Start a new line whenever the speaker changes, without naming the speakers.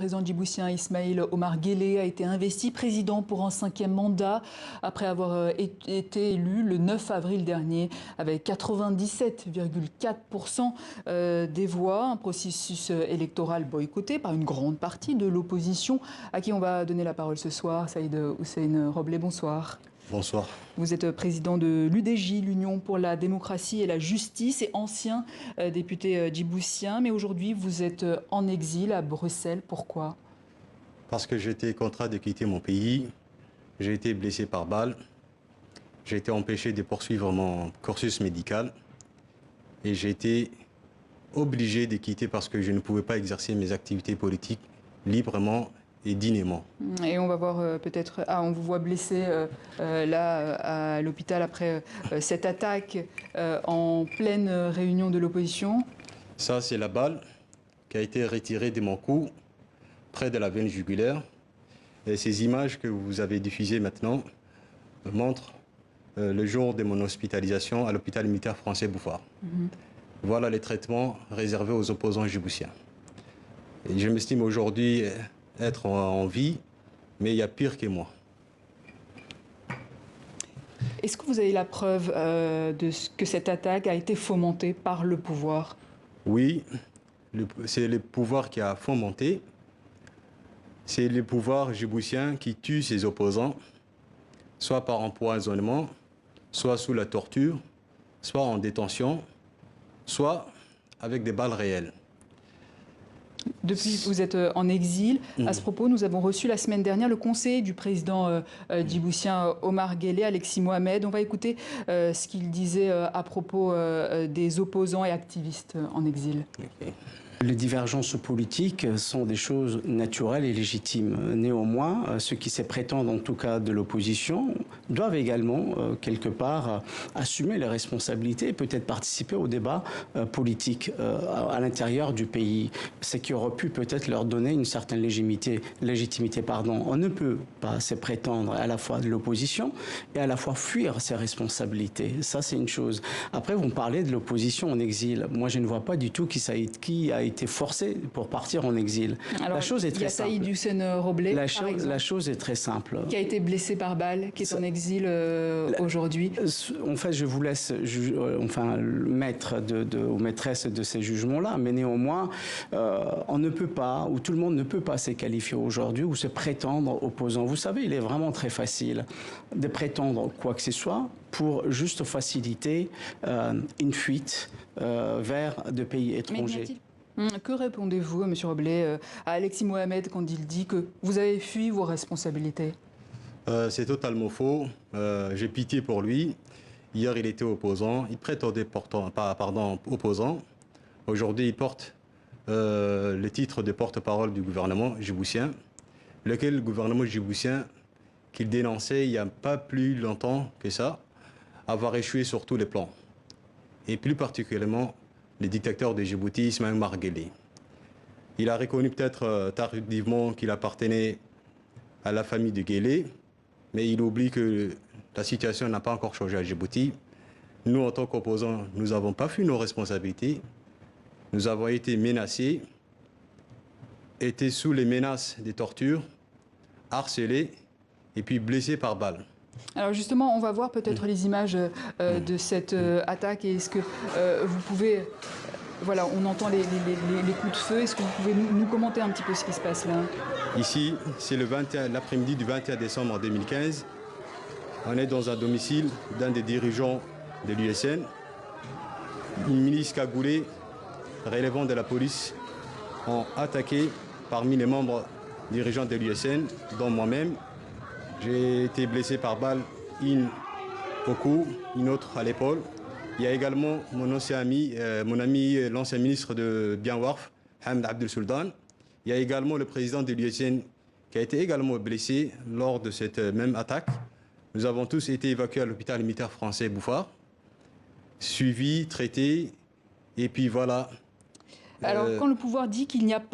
président djiboutien Ismaïl Omar Guelleh a été investi président pour un 5e mandat après avoir été élu le 9 avril dernier avec 97,4% des voix. Un processus électoral boycotté par une grande partie de l'opposition à qui on va donner la parole ce soir. Saïd Hussein Roblé, bonsoir.
Bonsoir.
Vous êtes président de l'UDJ, l'Union pour la démocratie et la justice, et ancien député djiboutien. Mais aujourd'hui, vous êtes en exil à Bruxelles. Pourquoi?
Parce que j'étais contraint de quitter mon pays. J'ai été blessé par balle. J'ai été empêché de poursuivre mon cursus médical. Et j'ai été obligé de quitter parce que je ne pouvais pas exercer mes activités politiques librement et dignement.
Et on va voir peut-être... Ah, on vous voit blessé là à l'hôpital après cette attaque en pleine réunion de l'opposition.
Ça, c'est la balle qui a été retirée de mon cou, près de la veine jugulaire. Et ces images que vous avez diffusées maintenant montrent le jour de mon hospitalisation à l'hôpital militaire français Bouffard. Voilà les traitements réservés aux opposants djiboutiens. Et je m'estime aujourd'hui être en vie, mais il y a pire que moi.
Est-ce que vous avez la preuve que cette attaque a été fomentée par le pouvoir?
Oui, c'est le pouvoir qui a fomenté. C'est le pouvoir djiboutien qui tue ses opposants, soit par empoisonnement, soit sous la torture, soit en détention, soit avec des balles réelles.
Depuis que vous êtes en exil, à ce propos, nous avons reçu la semaine dernière le conseiller du président djiboutien Omar Guelleh, Alexis Mohamed. On va écouter ce qu'il disait à propos des opposants et activistes en exil.
Okay.
Les divergences politiques sont des choses naturelles et légitimes. Néanmoins, ceux qui se prétendent, en tout cas de l'opposition, doivent également, quelque part, assumer les responsabilités et peut-être participer au débat politique à l'intérieur du pays. Ce qui aurait pu peut-être leur donner une certaine légitimité. On ne peut pas se prétendre à la fois de l'opposition et à la fois fuir ses responsabilités. Ça, c'est une chose. Après, vous me parlez de l'opposition en exil. Moi, je ne vois pas du tout qui a été forcé pour partir en exil.
Alors,
la chose est très simple.
Il y a Saïd Hussein Roblé,
la chose est très simple.
Qui a été blessé par balle, qui est en exil aujourd'hui.
En fait, je vous laisse maître ou maîtresse de ces jugements-là, mais néanmoins, on ne peut pas, ou tout le monde ne peut pas se qualifier aujourd'hui ou se prétendre opposant. Vous savez, il est vraiment très facile de prétendre quoi que ce soit pour juste faciliter une fuite vers des pays étrangers.
Que répondez-vous, M. Roblé, à Alexis Mohamed quand il dit que vous avez fui vos responsabilités?
C'est totalement faux. J'ai pitié pour lui. Hier, il était opposant. Il prétendait opposant. Aujourd'hui, il porte le titre de porte-parole du gouvernement djiboutien, lequel le gouvernement djiboutien qu'il dénonçait il n'y a pas plus longtemps que ça, avoir échoué sur tous les plans. Et plus particulièrement, le dictateur de Djibouti, Ismaïl Omar Guelleh. Il a reconnu peut-être tardivement qu'il appartenait à la famille de Guelleh, mais il oublie que la situation n'a pas encore changé à Djibouti. Nous, en tant qu'opposants, nous n'avons pas fui nos responsabilités. Nous avons été menacés, été sous les menaces des tortures, harcelés et puis blessés par balle.
Alors justement, on va voir peut-être les images de cette attaque. Et est-ce que vous pouvez... voilà, on entend les coups de feu. Est-ce que vous pouvez nous commenter un petit peu ce qui se passe là?
Ici, c'est l'après-midi du 21 décembre 2015. On est dans un domicile d'un des dirigeants de l'USN. Une milice cagoulée relevant de la police ont attaqué parmi les membres dirigeants de l'USN, dont moi-même. J'ai été blessé par balle, une au cou, une autre à l'épaule. Il y a également mon ami, l'ancien ministre de Bienwarf, Hamd Abdel Sultan. Il y a également le président de l'USN qui a été également blessé lors de cette même attaque. Nous avons tous été évacués à l'hôpital militaire français Bouffard, suivis, traités, et puis voilà.
Alors, quand le pouvoir dit qu'il n'y a pas